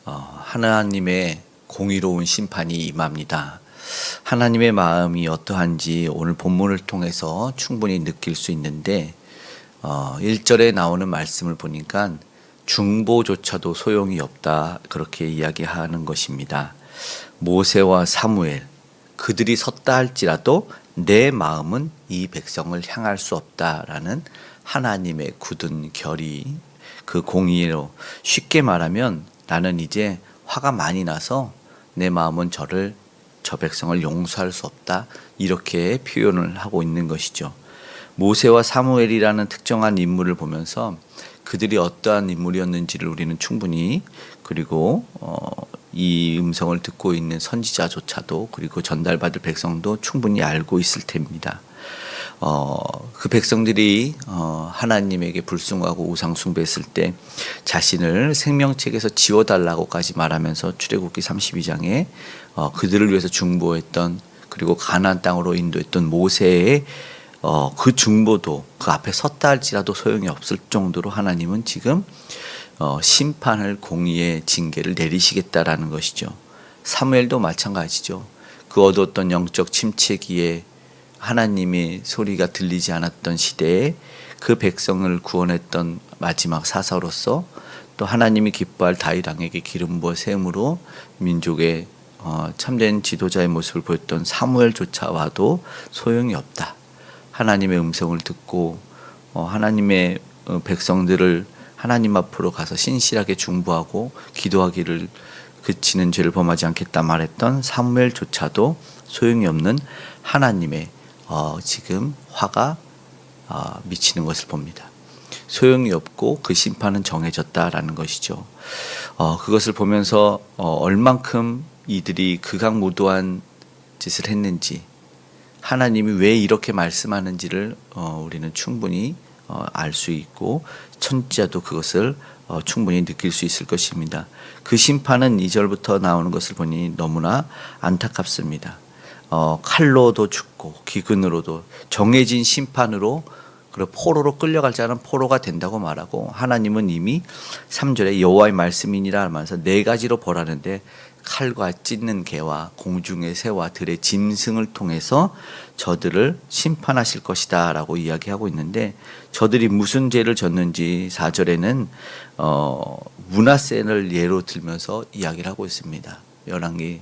하나님의 공의로운 심판이 임합니다. 하나님의 마음이 어떠한지 오늘 본문을 통해서 충분히 느낄 수 있는데 1절에 나오는 말씀을 보니까 중보조차도 소용이 없다, 그렇게 이야기하는 것입니다. 모세와 사무엘 그들이 섰다 할지라도 내 마음은 이 백성을 향할 수 없다라는 하나님의 굳은 결의, 그 공의로, 쉽게 말하면 나는 이제 화가 많이 나서 내 마음은 저 백성을 용서할 수 없다, 이렇게 표현을 하고 있는 것이죠. 모세와 사무엘이라는 특정한 인물을 보면서 그들이 어떠한 인물이었는지를 우리는 충분히, 그리고 이 음성을 듣고 있는 선지자조차도, 그리고 전달받을 백성도 충분히 알고 있을 텐입니다. 그 백성들이 하나님에게 불순하고 우상 숭배했을 때 자신을 생명책에서 지워달라고까지 말하면서 출애굽기 32장에 그들을 위해서 중보했던, 그리고 가나안 땅으로 인도했던 모세의 그 중보도 그 앞에 섰다 할지라도 소용이 없을 정도로 하나님은 지금 심판을, 공의의 징계를 내리시겠다라는 것이죠. 사무엘도 마찬가지죠. 그 어두웠던 영적 침체기에 하나님의 소리가 들리지 않았던 시대에 그 백성을 구원했던 마지막 사사로서, 또 하나님이 기뻐할 다윗 왕에게 기름 부어 세움으로 민족의 참된 지도자의 모습을 보였던 사무엘조차와도 소용이 없다. 하나님의 음성을 듣고 하나님의 백성들을 하나님 앞으로 가서 신실하게 중보하고 기도하기를 그치는 죄를 범하지 않겠다 말했던 사무엘조차도 소용이 없는 하나님의 지금 화가 미치는 것을 봅니다. 소용이 없고 그 심판은 정해졌다라는 것이죠. 그것을 보면서 얼만큼 이들이 극악무도한 짓을 했는지, 하나님이 왜 이렇게 말씀하는지를 우리는 충분히 알 수 있고, 천지자도 그것을 충분히 느낄 수 있을 것입니다. 그 심판은 2절부터 나오는 것을 보니 너무나 안타깝습니다. 칼로도 죽고 기근으로도, 정해진 심판으로, 그리고 포로로 끌려갈 자는 포로가 된다고 말하고, 하나님은 이미 3절에 여호와의 말씀이니라 하면서 4가지로 벌하는데 칼과 찢는 개와 공중의 새와 들의 짐승을 통해서 저들을 심판하실 것이다 라고 이야기하고 있는데, 저들이 무슨 죄를 졌는지 4절에는 므낫세를 예로 들면서 이야기를 하고 있습니다. 열왕기에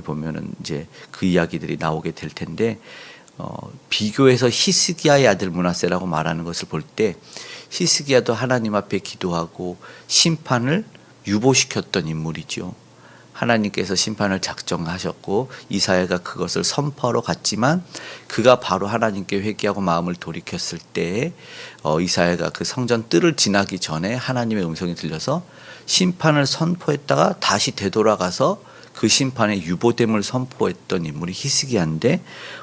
보면은 이제 그 이야기들이 나오게 될 텐데, 비교해서 히스기야의 아들 므낫세라고 말하는 것을 볼 때, 히스기야도 하나님 앞에 기도하고 심판을 유보시켰던 인물이죠. 하나님께서 심판을 작정하셨고 이사야가 그것을 선포하러 갔지만, 그가 바로 하나님께 회개하고 마음을 돌이켰을 때 이사야가 그 성전 뜰을 지나기 전에 하나님의 음성이 들려서 심판을 선포했다가 다시 되돌아가서 그 심판의 유보됨을 선포했던 인물이 히스기야인데,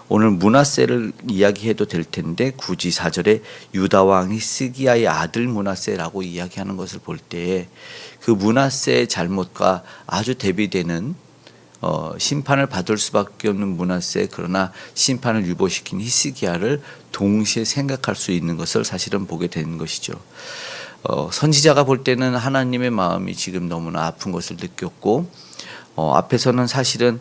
오늘 므낫세를 이야기해도 될 텐데 굳이 4절에 유다 왕 히스기야의 아들 므낫세라고 이야기하는 것을 볼 때에 그 므낫세의 잘못과 아주 대비되는 심판을 받을 수밖에 없는 므낫세, 그러나 심판을 유보시킨 히스기야를 동시에 생각할 수 있는 것을 사실은 보게 되는 것이죠. 선지자가 볼 때는 하나님의 마음이 지금 너무나 아픈 것을 느꼈고, 앞에서는 사실은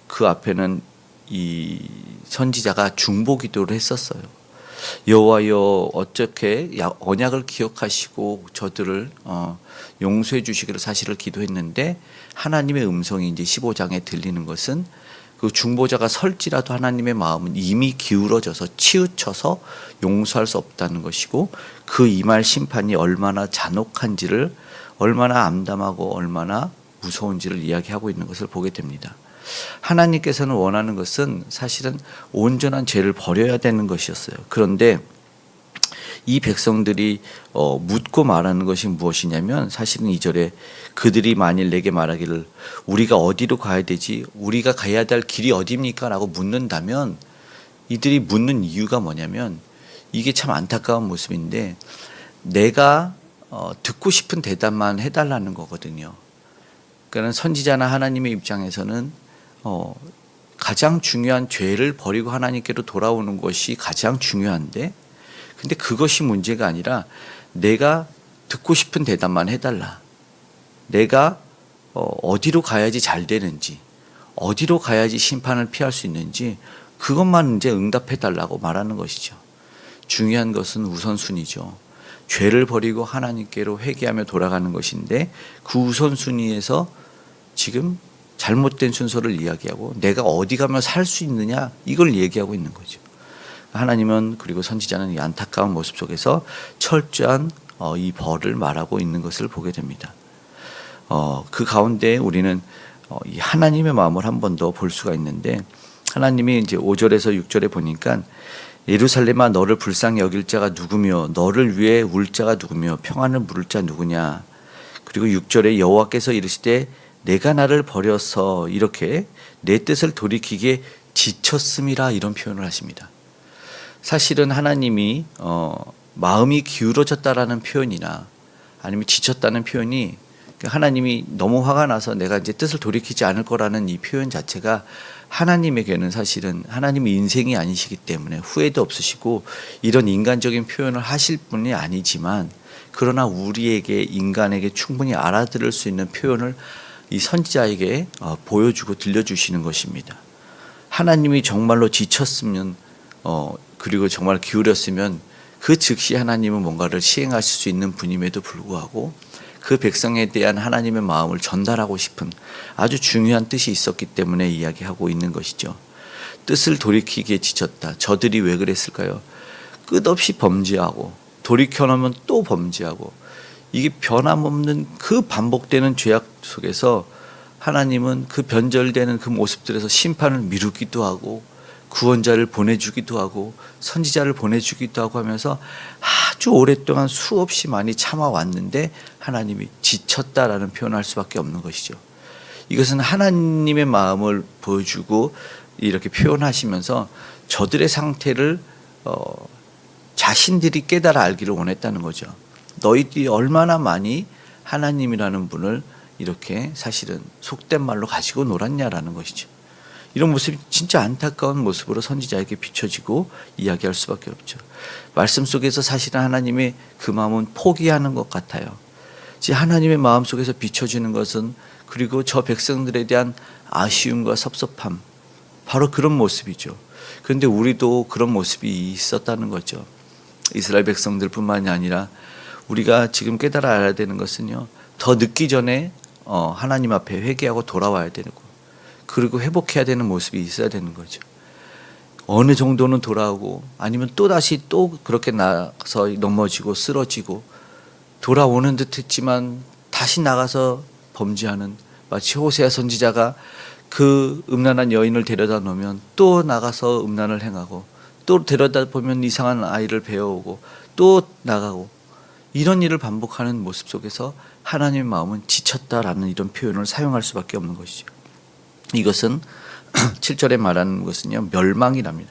그 앞에는 이 선지자가 중보 기도를 했었어요. 여호와여, 어떻게 언약을 기억하시고 저들을 용서해 주시기를 사실을 기도했는데, 하나님의 음성이 이제 15장에 들리는 것은 그 중보자가 설지라도 하나님의 마음은 이미 기울어져서 치우쳐서 용서할 수 없다는 것이고, 그 임할 심판이 얼마나 잔혹한지를, 얼마나 암담하고 얼마나 무서운지를 이야기하고 있는 것을 보게 됩니다. 하나님께서는 원하는 것은 사실은 온전한 죄를 버려야 되는 것이었어요. 그런데 이 백성들이 묻고 말하는 것이 무엇이냐면, 사실은 2절에 그들이 만일 내게 말하기를 우리가 어디로 가야 되지? 우리가 가야 될 길이 어디입니까? 라고 묻는다면, 이들이 묻는 이유가 뭐냐면, 이게 참 안타까운 모습인데, 내가 듣고 싶은 대답만 해달라는 거거든요. 그러니까 선지자나 하나님의 입장에서는 가장 중요한 죄를 버리고 하나님께로 돌아오는 것이 가장 중요한데, 근데 그것이 문제가 아니라 내가 듣고 싶은 대답만 해달라, 내가 어디로 가야지 잘 되는지, 어디로 가야지 심판을 피할 수 있는지 그것만 이제 응답해 달라고 말하는 것이죠. 중요한 것은 우선순위죠. 죄를 버리고 하나님께로 회개하며 돌아가는 것인데 그 우선순위에서 지금 잘못된 순서를 이야기하고 내가 어디 가면 살 수 있느냐 이걸 얘기하고 있는 거죠. 하나님은 그리고 선지자는 이 안타까운 모습 속에서 철저한 이 벌을 말하고 있는 것을 보게 됩니다. 그 가운데 우리는 이 하나님의 마음을 한 번 더 볼 수가 있는데 하나님이 이제 5절에서 6절에 보니까 예루살렘아 너를 불쌍히 여길 자가 누구며 너를 위해 울 자가 누구며 평안을 물을 자 누구냐. 그리고 6절에 여호와께서 이르시되 내가 나를 버려서 이렇게 내 뜻을 돌이키기에 지쳤음이라 이런 표현을 하십니다. 사실은 하나님이 마음이 기울어졌다라는 표현이나 아니면 지쳤다는 표현이 하나님이 너무 화가 나서 내가 이제 뜻을 돌이키지 않을 거라는 이 표현 자체가 하나님에게는 사실은 하나님의 인생이 아니시기 때문에 후회도 없으시고 이런 인간적인 표현을 하실 분이 아니지만 그러나 우리에게 인간에게 충분히 알아들을 수 있는 표현을 이 선지자에게 보여주고 들려주시는 것입니다. 하나님이 정말로 지쳤으면 그리고 정말 기울였으면 그 즉시 하나님은 뭔가를 시행하실 수 있는 분임에도 불구하고 그 백성에 대한 하나님의 마음을 전달하고 싶은 아주 중요한 뜻이 있었기 때문에 이야기하고 있는 것이죠. 뜻을 돌이키기에 지쳤다. 저들이 왜 그랬을까요? 끝없이 범죄하고 돌이켜놓으면 또 범죄하고 이게 변함없는 그 반복되는 죄악 속에서 하나님은 그 변절되는 그 모습들에서 심판을 미루기도 하고 구원자를 보내주기도 하고 선지자를 보내주기도 하고 하면서 아주 오랫동안 수없이 많이 참아왔는데 하나님이 지쳤다라는 표현을 할 수밖에 없는 것이죠. 이것은 하나님의 마음을 보여주고 이렇게 표현하시면서 저들의 상태를 자신들이 깨달아 알기를 원했다는 거죠. 너희들이 얼마나 많이 하나님이라는 분을 이렇게 사실은 속된 말로 가지고 놀았냐라는 것이죠. 이런 모습이 진짜 안타까운 모습으로 선지자에게 비춰지고 이야기할 수밖에 없죠. 말씀 속에서 사실은 하나님의 그 마음은 포기하는 것 같아요. 하나님의 마음 속에서 비춰지는 것은 그리고 저 백성들에 대한 아쉬움과 섭섭함 바로 그런 모습이죠. 그런데 우리도 그런 모습이 있었다는 거죠. 이스라엘 백성들뿐만이 아니라 우리가 지금 깨달아 알아야 되는 것은요. 더 늦기 전에 하나님 앞에 회개하고 돌아와야 되고 그리고 회복해야 되는 모습이 있어야 되는 거죠. 어느 정도는 돌아오고 아니면 또다시 또 그렇게 나가서 넘어지고 쓰러지고 돌아오는 듯 했지만 다시 나가서 범죄하는 마치 호세아 선지자가 그 음란한 여인을 데려다 놓으면 또 나가서 음란을 행하고 또 데려다 보면 이상한 아이를 배워오고 또 나가고 이런 일을 반복하는 모습 속에서 하나님의 마음은 지쳤다라는 이런 표현을 사용할 수밖에 없는 것이죠. 이것은 7절에 말하는 것은요 멸망이랍니다.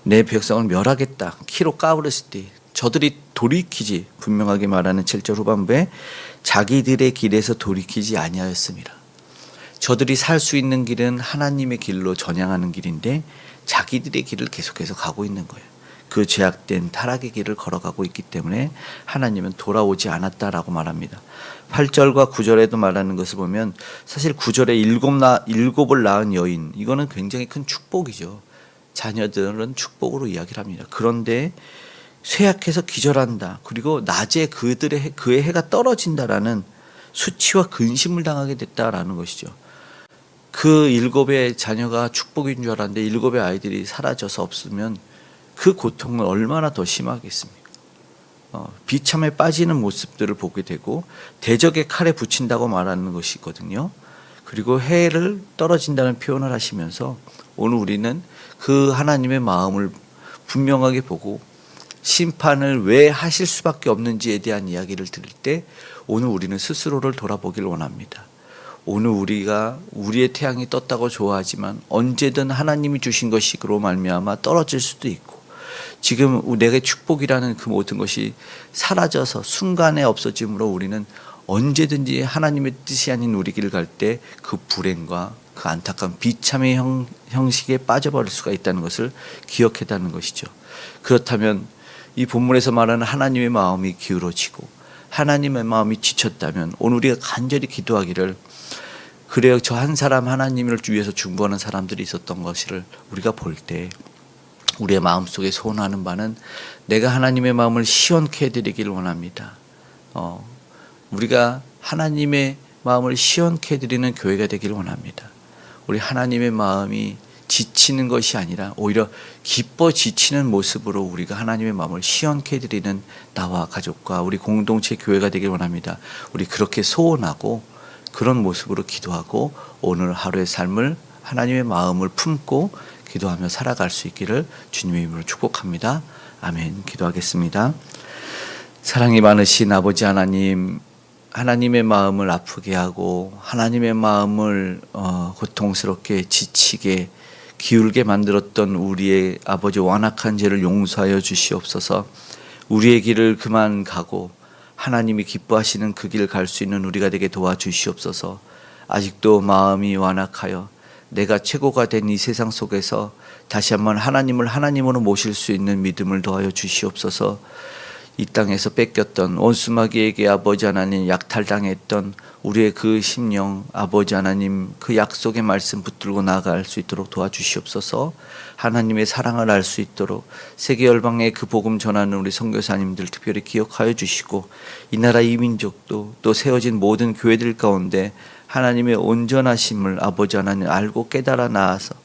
내 백성을 멸하겠다. 키로 까부렸을 때 저들이 돌이키지 분명하게 말하는 7절 후반부에 자기들의 길에서 돌이키지 아니하였습니다. 저들이 살 수 있는 길은 하나님의 길로 전향하는 길인데 자기들의 길을 계속해서 가고 있는 거예요. 그 죄악된 타락의 길을 걸어가고 있기 때문에 하나님은 돌아오지 않았다라고 말합니다. 8절과 9절에도 말하는 것을 보면 사실 9절에 일곱을 낳은 여인 이거는 굉장히 큰 축복이죠. 자녀들은 축복으로 이야기를 합니다. 그런데 쇠약해서 기절한다. 그리고 낮에 그의 해가 떨어진다라는 수치와 근심을 당하게 됐다라는 것이죠. 그 7의 자녀가 축복인 줄 알았는데 7의 아이들이 사라져서 없으면 그 고통은 얼마나 더 심하겠습니까? 비참에 빠지는 모습들을 보게 되고 대적의 칼에 붙인다고 말하는 것이거든요. 그리고 해를 떨어진다는 표현을 하시면서 오늘 우리는 그 하나님의 마음을 분명하게 보고 심판을 왜 하실 수밖에 없는지에 대한 이야기를 들을 때 오늘 우리는 스스로를 돌아보길 원합니다. 오늘 우리가 우리의 태양이 떴다고 좋아하지만 언제든 하나님이 주신 것이로 말미암아 떨어질 수도 있고 지금 내게 축복이라는 그 모든 것이 사라져서 순간에 없어짐으로 우리는 언제든지 하나님의 뜻이 아닌 우리 길을 갈 때 그 불행과 그 안타까운 비참의 형식에 빠져버릴 수가 있다는 것을 기억해다는 것이죠. 그렇다면 이 본문에서 말하는 하나님의 마음이 기울어지고 하나님의 마음이 지쳤다면 오늘 우리가 간절히 기도하기를 그래요. 저 한 사람 하나님을 위해서 중보하는 사람들이 있었던 것을 우리가 볼 때 우리의 마음속에 소원하는 바는 내가 하나님의 마음을 시원케 해드리길 원합니다. 우리가 하나님의 마음을 시원케 해드리는 교회가 되길 원합니다. 우리 하나님의 마음이 지치는 것이 아니라 오히려 기뻐 지치는 모습으로 우리가 하나님의 마음을 시원케 해드리는 나와 가족과 우리 공동체 교회가 되길 원합니다. 우리 그렇게 소원하고 그런 모습으로 기도하고 오늘 하루의 삶을 하나님의 마음을 품고 기도하며 살아갈 수 있기를 주님의 이름으로 축복합니다. 아멘. 기도하겠습니다. 사랑이 많으신 아버지 하나님, 하나님의 마음을 아프게 하고 하나님의 마음을 고통스럽게 지치게 기울게 만들었던 우리의 아버지 완악한 죄를 용서하여 주시옵소서. 우리의 길을 그만 가고 하나님이 기뻐하시는 그 길을 갈 수 있는 우리가 되게 도와주시옵소서. 아직도 마음이 완악하여 내가 최고가 된 이 세상 속에서 다시 한번 하나님을 하나님으로 모실 수 있는 믿음을 더하여 주시옵소서. 이 땅에서 뺏겼던 원수마귀에게 아버지 하나님 약탈당했던 우리의 그 심령 아버지 하나님 그 약속의 말씀 붙들고 나아갈 수 있도록 도와주시옵소서. 하나님의 사랑을 알 수 있도록 세계 열방에 그 복음 전하는 우리 선교사님들 특별히 기억하여 주시고 이 나라 이 민족도 또 세워진 모든 교회들 가운데 하나님의 온전하심을 아버지 하나님 알고 깨달아 나아서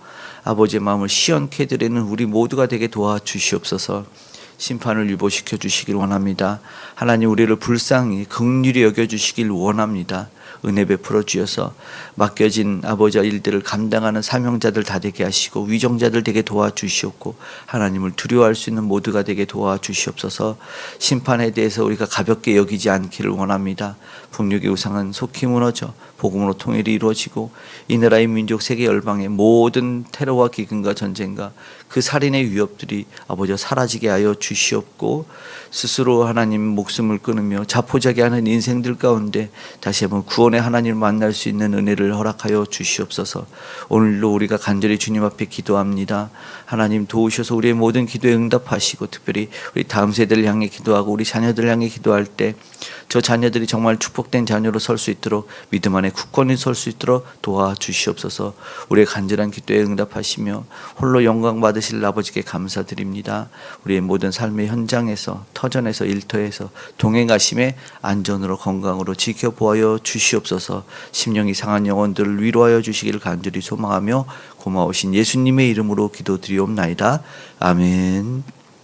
아버지의 마음을 시원케 해드리는 우리 모두가 되게 도와주시옵소서. 심판을 유보시켜 주시길 원합니다. 하나님 우리를 불쌍히 긍휼히 여겨주시길 원합니다. 은혜 베풀어 주셔서 맡겨진 아버지와 일들을 감당하는 사명자들 다 되게 하시고 위정자들 되게 도와주시옵고 하나님을 두려워할 수 있는 모두가 되게 도와주시옵소서. 심판에 대해서 우리가 가볍게 여기지 않기를 원합니다. 북녘의 우상은 속히 무너져 복음으로 통일이 이루어지고 이 나라의 민족 세계 열방의 모든 테러와 기근과 전쟁과 그 살인의 위협들이 아버지와 사라지게 하여 주시옵고 스스로 하나님 목숨을 끊으며 자포자기하는 인생들 가운데 다시 한번 구원의 하나님을 만날 수 있는 은혜를 허락하여 주시옵소서. 오늘도 우리가 간절히 주님 앞에 기도합니다. 하나님 도우셔서 우리의 모든 기도에 응답하시고 특별히 우리 다음 세대를 향해 기도하고 우리 자녀들을 향해 기도할 때 저 자녀들이 정말 축복된 자녀로 설 수 있도록 믿음 안에 굳건히 설 수 있도록 도와주시옵소서. 우리의 간절한 기도에 응답하시며 홀로 영광 받으실 아버지께 감사드립니다. 우리의 모든 삶의 현장에서 터전에서 일터에서 동행하심에 안전으로 건강으로 지켜보아여 주시옵소서. 심령이 상한 영혼들을 위로하여 주시기를 간절히 소망하며 고마우신 예수님의 이름으로 기도드리옵나이다. 아멘.